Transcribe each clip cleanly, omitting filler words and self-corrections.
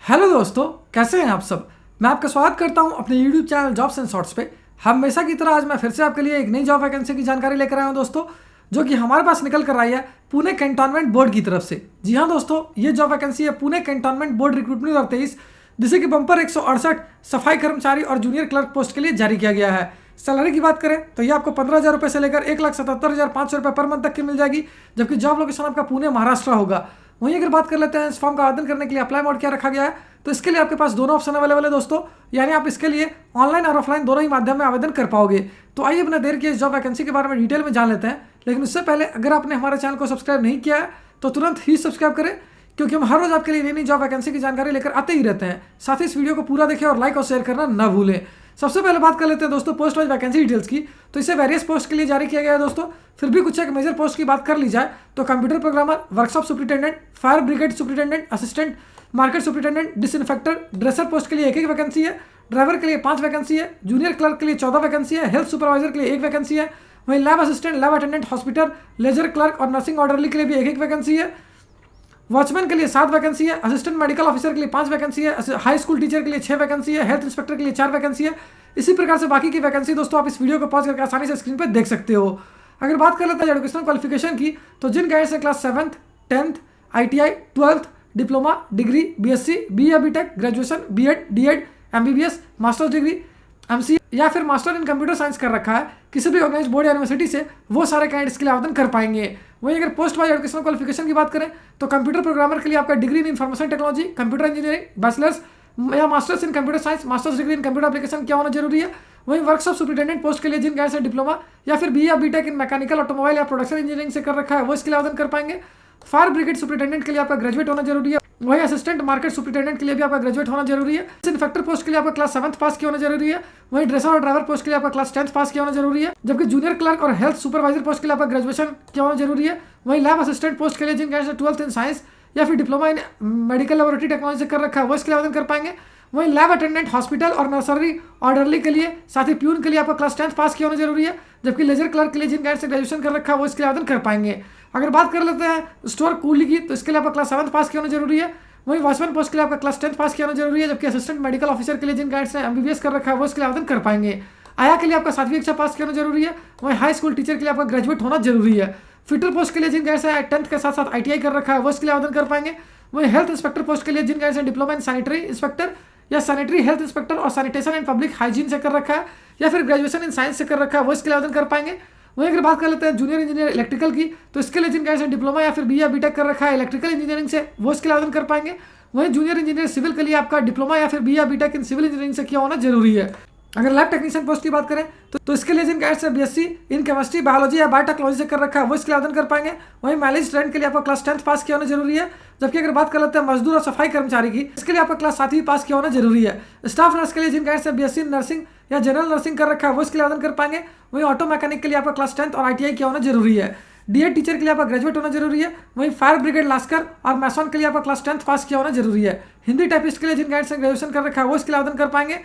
Hello दोस्तों, कैसे हैं आप सब। मैं आपका स्वागत करता हूं अपने YouTube channel jobs and shorts पे। हमेशा की तरह आज मैं फिर से आपके लिए एक नई जॉब वैकेंसी की जानकारी लेकर आया हूं दोस्तों, जो कि हमारे पास निकल कर आई है पुणे कैंटोनमेंट बोर्ड की तरफ से। जी हाँ दोस्तों, ये जॉब वैकेंसी है पुणे कैंटोनमेंट बोर्ड रिक्रूटमेंट 2023, जिसे कि बम्पर 168 सफाई कर्मचारी और जूनियर क्लर्क पोस्ट के लिए जारी किया गया है। सैलरी की बात करें तो ये आपको 15,000 रुपये से लेकर 1,77,500 रुपये पर मंथ तक की मिल जाएगी, जबकि जॉब लोकेशन आपका पुणे महाराष्ट्र होगा। वहीं अगर बात कर लेते हैं इस फॉर्म का आवेदन करने के लिए अप्लाई मोड क्या रखा गया है, तो इसके लिए आपके पास दोनों ऑप्शन अवेलेबल है दोस्तों, यानी आप इसके लिए ऑनलाइन और ऑफलाइन दोनों ही माध्यम में आवेदन कर पाओगे। तो आइए बिना देर किए इस जॉब वैकेंसी के बारे में डिटेल में जान लेते हैं। लेकिन उससे पहले अगर आपने हमारे चैनल को सब्सक्राइब नहीं किया है तो तुरंत ही सब्सक्राइब करें, क्योंकि हम हर रोज आपके लिए नई नई जॉब वैकेंसी की जानकारी लेकर आते ही रहते हैं। साथ ही इस वीडियो को पूरा देखें और लाइक और शेयर करना न भूलें। सबसे पहले बात कर लेते हैं दोस्तों पोस्ट वाइज वैकेंसी डिटेल्स की। तो इसे वेरियस पोस्ट के लिए जारी किया गया है दोस्तों। फिर भी कुछ एक मेजर पोस्ट की बात कर ली जाए तो computer programmer, workshop superintendent, fire brigade superintendent, assistant market superintendent, disinfector, dresser post के लिए एक वैकेंसी है, ड्राइवर के लिए 5 वैकेंसी है, जूनियर क्लर्क के लिए 14 वैकेंसी है, हेल्थ सुपरवाइजर के लिए 1 वैकेंसी है, वहीं lab assistant, lab attendant, hospital, ledger clerk और नर्सिंग ऑर्डरली के लिए भी एक वैकेंसी है, वॉचमैन के लिए 7 वैकेंसी है, असिस्टेंट मेडिकल ऑफिसर के लिए 5 वैकेंसी है, हाई स्कूल टीचर के लिए 6 वैकेंसी है, हेल्थ इंस्पेक्टर के लिए 4 वैकेंसी है। इसी प्रकार से बाकी की वैकेंसी दोस्तों आप इस वीडियो को पॉज करके आसानी से स्क्रीन पर देख सकते हो। अगर बात कर लेते हैं एजुकेशनल क्वालिफिकेशन की, तो जिन कैंडिडेट्स ने class 7th, 10th, ITI, 12th, diploma, degree, BSc, BA, BTech, graduation, B.Ed, D.Ed, MBBS, masters degree, MCA या फिर मास्टर इन कंप्यूटर साइंस कर रखा है किसी भी ऑर्गेनाइज बोर्ड या यूनिवर्सिटी से, वो सारे कैंडिडेट्स के लिए आवेदन कर पाएंगे। वहीं अगर पोस्ट वाइज एजुकेशनल क्वालिफिकेशन की बात करें तो कंप्यूटर प्रोग्रामर के लिए आपका degree in information technology, computer engineering, bachelors या masters in computer science, masters degree in computer application क्या होना जरूरी है। वहीं वर्कशॉप सुपरिटेंडेंट पोस्ट के लिए जिन कैंडिडेट्स ने डिप्लोमा या फिर BA या BTech इन मैकेनिकल, ऑटोमोबाइल या प्रोडक्शन इंजीनियरिंग से कर रखा है, वो इसके लिए आवेदन कर पाएंगे। फायर ब्रिगेड सुपरिटेंडेंट के लिए आपका ग्रेजुएट होना जरूरी है। वहीं असिस्टेंट मार्केट सुपरिटेंडेंट के लिए भी आपका ग्रेजुएट होना जरूरी है। डिसइंफेक्टर पोस्ट के लिए आपका क्लास 7th पास किया होना जरूरी है। वहीं ड्रेसर और ड्राइवर पोस्ट के लिए आपका क्लास 10th पास किया होना जरूरी है। जबकि जूनियर क्लर्क और हेल्थ सुपरवाइजर पोस्ट के लिए आपका ग्रेजुएशन किया होना जरूरी है। वहीं लैब असिस्टेंट पोस्ट के लिए जिन कैंडिडेट्स 12th इन साइंस या फिर diploma in medical laboratory technology से कर रखा है, वो इसके लिए आवेदन कर पाएंगे। वहीं लैब अटेंडेंट, हॉस्पिटल और नर्सरी ऑर्डरली के लिए, साथ ही प्यून के लिए आपका क्लास 10th पास किया होना जरूरी है। जबकि लेजर क्लर्क के लिए जिन कैंडिडेट्स ने ग्रेजुएशन कर रखा है, वो इसके लिए आवेदन कर पाएंगे। अगर बात कर लेते हैं स्टोर कूली की, तो इसके लिए आपका क्लास 7th पास किया होना जरूरी है। वहीं वॉचमैन पोस्ट के लिए आपका क्लास 10th पास किया होना जरूरी है। जबकि असिस्टेंट मेडिकल ऑफिसर के लिए जिन कैंडिडेट्स ने MBBS कर रखा है, वो इसके लिए आवेदन कर पाएंगे। आया के लिए आपका 7वीं कक्षा पास किया होना जरूरी है। वहीं हाई स्कूल टीचर के लिए आपका ग्रेजुएट होना जरूरी है। फिटर पोस्ट के लिए जिन कैंडिडेट्स ने 10th के साथ साथ ITI कर रखा है, वो इसके लिए आवेदन कर पाएंगे। वहीं हेल्थ इंस्पेक्टर पोस्ट के लिए जिन कैंडिडेट्स ने डिप्लोमा इन सैनिटरी इंस्पेक्टर या सैनिटरी हेल्थ इंस्पेक्टर और सैनिटेशन एंड पब्लिक हाइजीन से कर रखा है या फिर ग्रेजुएशन इन साइंस से कर रखा है, वो इसके लिए आवेदन कर पाएंगे। वहीं अगर बात कर लेते हैं जूनियर इंजीनियर इलेक्ट्रिकल की, तो इसके लिए जिन कैंडिडेट्स ने डिप्लोमा या फिर BA या BTech कर रखा है इलेक्ट्रिकल इंजीनियरिंग से, वो इसके लिए आवेदन कर पाएंगे। वहीं जूनियर इंजीनियर सिविल के लिए आपका डिप्लोमा या फिर BA या BTech इन सिविल इंजीनियरिंग से किया होना जरूरी है। अगर लैब टेक्नीशियन पोस्ट की बात करें तो इसके लिए जिन कैंडिडेट्स ने BSc इन केमिस्ट्री, बायोलॉजी या बायोटेक्नोलॉजी से कर रखा है, वो इसके लिए आवेदन कर पाएंगे। वहीं मैनेज स्टूडेंट के लिए आपका क्लास 10th पास किया होना जरूरी है। जबकि अगर बात कर लेते हैं मजदूर और सफाई कर्मचारी की, इसके लिए आपका क्लास 7वीं पास किया होना जरूरी है। स्टाफ नर्स के लिए जिन कैंडिडेट्स ने BSc नर्सिंग या जनरल नर्सिंग कर रखा है, वो इसके लिए आवेदन कर पाएंगे। वहीं ऑटो मैकेनिक के लिए आपका क्लास 10th और ITI किया होना जरूरी है। D.Ed टीचर के लिए आपका ग्रेजुएट होना जरूरी है। वहीं फायर ब्रिगेड लास्कर और मैसॉन के लिए आपका क्लास 10th पास किया होना जरूरी है। हिंदी टाइपिस्ट के लिए जिन कैंडिडेट्स ने ग्रेजुएशन कर रखा है, वो इसके लिए आवेदन कर पाएंगे।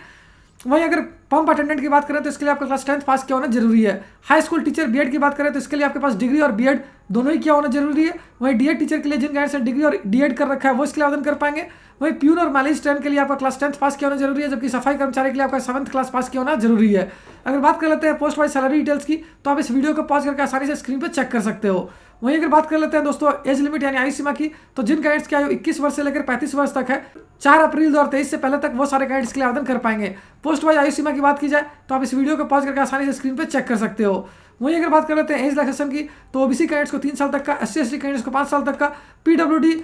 वहीं अगर पंप अटेंडेंट की बात करें तो इसके लिए आपका क्लास 10th पास किया होना जरूरी है। हाई स्कूल टीचर B.Ed की बात करें तो इसके लिए आपके पास डिग्री और B.Ed दोनों ही किया होना जरूरी है। वहीं D.Ed टीचर के लिए जिन कैंडिडेट्स ने डिग्री और D.Ed कर रखा है, वो इसके लिए आवेदन कर पाएंगे। वहीं प्यून और मैनेज स्टूडेंट के लिए आपका क्लास 10th पास किया होना जरूरी है। जबकि सफाई कर्मचारी के लिए आपका 7th क्लास पास किया होना जरूरी है। अगर बात कर लेते हैं पोस्ट वाइज सैलरी डिटेल्स की, तो आप इस वीडियो को पॉज करके आसानी से स्क्रीन पर चेक कर सकते हो। वहीं अगर बात कर लेते हैं दोस्तों एज लिमिट यानी आयु सीमा की, तो जिन कैंडिडेट्स की आयु 21 वर्ष से लेकर 35 वर्ष तक है, 4 अप्रैल 2023 से पहले तक, वो सारे कैंडिडेट्स के लिए आवेदन कर पाएंगे। पोस्ट वाइज आयु सीमा की बात की जाए तो आप इस वीडियो को पॉज करके आसानी से स्क्रीन पर चेक कर सकते हो। वहीं अगर बात कर लेते हैं एज रिलैक्सेशन की, तो OBC कैंडिडेट्स को 3 साल तक का, SC ST कैंडिडेट्स को 5 साल तक का, PWD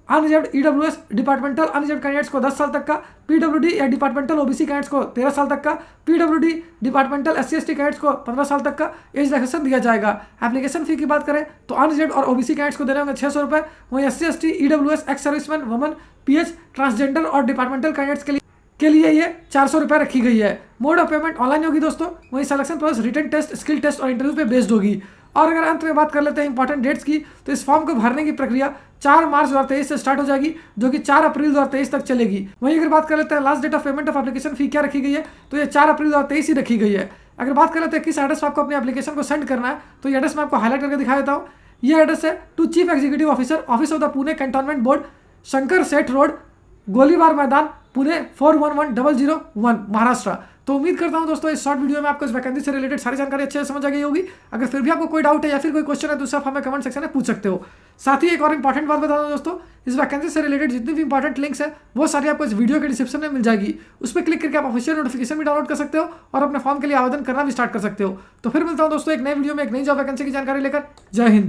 unreserved EWS departmental unreserved candidates को 10 साल तक का, PWD या डिपार्टमेंटल OBC कैंडिडेट्स को 13 साल तक का, PWD departmental SC ST candidates को 15 साल तक का एज रिलैक्सेशन दिया जाएगा। एप्लीकेशन फी की बात करें तो अनरिजर्व्ड और OBC कैंडिडेट्स को देने होंगे 600 रुपये। वहीं SC ST EWS ex serviceman, woman, PH, transgender और डिपार्टमेंटल कैंडिडेट्स के लिए ये 400 रुपये रखी गई है। मोड ऑफ पेमेंट ऑनलाइन होगी दोस्तों। वहीं selection process written test, skill test और इंटरव्यू पे बेस्ड होगी। और अगर अंत में बात कर लेते हैं इंपॉर्टेंट डेट्स की, तो इस फॉर्म को भरने की प्रक्रिया 4 मार्च 2023 से स्टार्ट हो जाएगी, जो कि 4 अप्रैल 2023 तक चलेगी। वहीं अगर बात कर लेते हैं last date of payment of application fee क्या रखी गई है, तो ये 4 अप्रैल 2023 ही रखी गई है। अगर बात कर लेते हैं किस एड्रेस पर आपको अपनी एप्लीकेशन को सेंड करना है, तो ये एड्रेस मैं आपको हाईलाइट करके दिखा देता हूँ। ये एड्रेस है to chief executive officer, office of the Pune cantonment board, Shankar Sheth road, Golibar मैदान, पुणे 411001 महाराष्ट्र। तो उम्मीद करता हूं दोस्तों इस शॉर्ट वीडियो में आपको इस वैकेंसी से रिलेटेड सारी जानकारी अच्छे से समझ आ गई होगी। अगर फिर भी आपको कोई डाउट है या फिर कोई क्वेश्चन है तो आप हमें कमेंट सेक्शन में पूछ सकते हो। साथ ही एक और इंपॉर्टेंट बात बता दूं दोस्तों, इस वैकेंसी से रिलेटेड जितनी भी इंपॉर्टेंट लिंक्स है वो सारी आपको इस वीडियो के डिस्क्रिप्शन में मिल जाएगी। उस पर क्लिक करके आप ऑफिशियल नोटिफिकेशन भी डाउनलोड कर सकते हो और अपने फॉर्म के लिए आवेदन करना भी स्टार्ट कर सकते हो। तो फिर मिलता हूं दोस्तों एक नए वीडियो में एक नई जॉब वैकेंसी की जानकारी लेकर। जय हिंद।